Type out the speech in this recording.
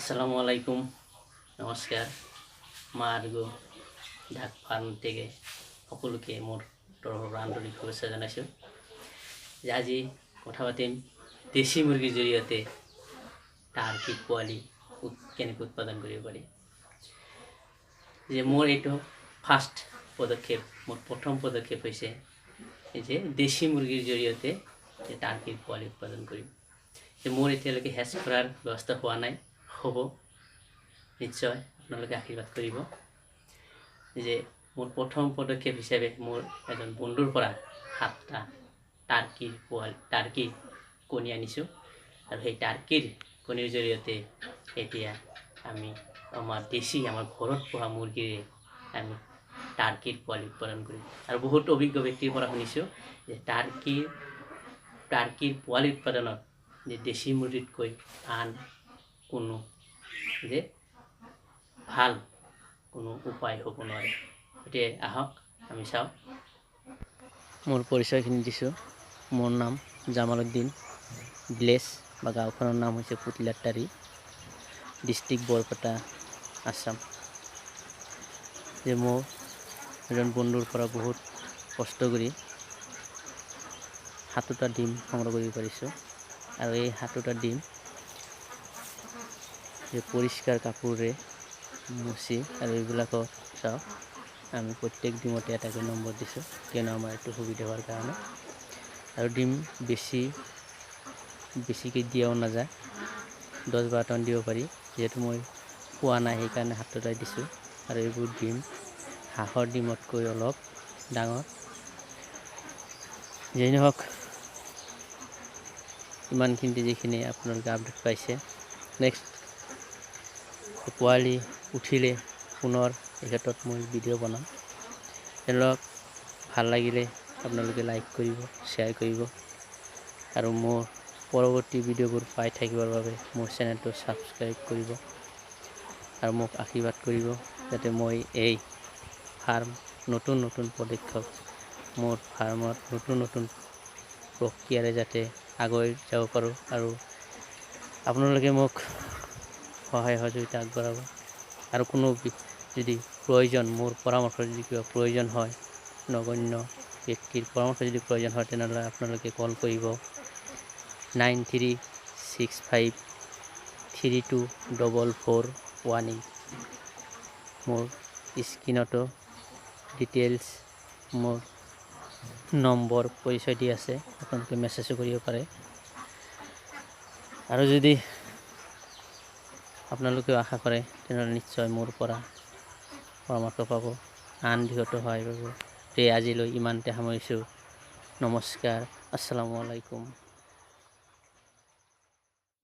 আসসালামু আলাইকুম, নমস্কাৰ। আগ্ৰো ঢাক ফাৰ্ম থেকে সকলোকে মোৰ তৰফৰ পৰা আন্তৰিক শুভেচ্ছা জনাইছোঁ। আজি কথা পাতিম দেশী মুৰ্গীৰ জৰিয়তে টাৰ্কি পোৱালি কেনেকৈ উৎপাদন কৰিব পাৰি। যে মোৰ এইটো ফাৰ্ষ্ট পদক্ষেপ, মোৰ প্ৰথম পদক্ষেপ হৈছে যে দেশী মুৰ্গীৰ জৰিয়তে টাৰ্কিৰ পোৱালি উৎপাদন কৰিম। যে মোৰ এতিয়ালৈকে হেচ কৰাৰ ব্যৱস্থা হোৱা নাই, হ'ব নিশ্চয় আপোনালোকে আশীৰ্বাদ কৰিব। যে মোৰ প্ৰথম পদক্ষেপ হিচাপে মোৰ এজন বন্ধুৰ পৰা 7টা টাৰ্কিৰ কণী আনিছোঁ, আৰু সেই টাৰ্কিৰ কণীৰ জৰিয়তে এতিয়া আমি আমাৰ ঘৰত পোহা মুৰ্গীৰে আমি টাৰ্কিৰ পোৱালি উৎপাদন কৰিম। আৰু বহুত অভিজ্ঞ ব্যক্তিৰ পৰা শুনিছোঁ যে টাৰ্কিৰ পোৱালি উৎপাদনত যে দেশী মুৰ্গীতকৈ আন কোনো যে ভাল কোনো উপায় হ'ব নোৱাৰে। গতিকে আহক আমি চাওঁ। মোৰ পৰিচয়খিনি দিছোঁ। মোৰ নাম জামাল উদ্দিন, ভিলেজ বা গাঁওখনৰ নাম হৈছে পুতলাটাৰী, ডিষ্ট্ৰিক্ট বৰপেটা, আছাম। যে মোৰ এজন বন্ধুৰ পৰা বহুত কষ্ট কৰি 7টা ডিম সংগ্ৰহ কৰিব পাৰিছোঁ, আৰু এই 7টা ডিম পৰিষ্কাৰ কাপোৰে মুচি, আৰু এইবিলাকক চাওঁ আমি প্ৰত্যেক ডিমতে এটাকৈ নম্বৰ দিছোঁ, কিয়নো আমাৰ এইটো সুবিধা হোৱাৰ কাৰণে। আৰু ডিম বেছিকৈ দিয়াও নাযায়, 10-12টামান দিব পাৰি। যিহেতু মই পোৱা নাই সেইকাৰণে 7টাই দিছোঁ। আৰু এইবোৰ ডিম হাঁহৰ ডিমতকৈ অলপ ডাঙৰ। যেই নহওক, ইমানখিনিতে যিখিনি আপোনালোকে আপডেট পাইছে, নেক্সট পোৱালি উঠিলে পুনৰ এই ক্ষেত্ৰত মই ভিডিঅ' বনাম। তেওঁলোকক ভাল লাগিলে আপোনালোকে লাইক কৰিব, শ্বেয়াৰ কৰিব, আৰু মোৰ পৰৱৰ্তী ভিডিঅ'বোৰ পাই থাকিবৰ বাবে মোৰ চেনেলটো ছাবস্ক্ৰাইব কৰিব, আৰু মোক আশীৰ্বাদ কৰিব যাতে মই এই ফাৰ্ম নতুন পদক্ষেপ, মোৰ ফাৰ্মত নতুন প্ৰক্ৰিয়াৰে যাতে আগুৱাই যাব পাৰোঁ, আৰু আপোনালোকে মোক সহায় সহযোগিতা আগবঢ়াব। আৰু কোনো যদি প্ৰয়োজন, মোৰ পৰামৰ্শ যদি কিবা প্ৰয়োজন হয়, নগণ্য ব্যক্তিৰ পৰামৰ্শ যদি প্ৰয়োজন হয়, তেনেহ'লে আপোনালোকে কল কৰিব 9365324418। মোৰ স্ক্ৰীণতো ডিটেইলছ মোৰ নম্বৰ পৰিচয় দি আছে, আপোনালোকে মেছেজো কৰিব পাৰে। আৰু যদি আপোনালোকেও আশা কৰে তেনেহ'লে নিশ্চয় মোৰ পৰা পৰামৰ্শ পাব, আন দিশতো সহায় পাব। আজিলৈ ইমানতে সামৰিছোঁ। নমস্কাৰ, আসসালামু আলাইকুম।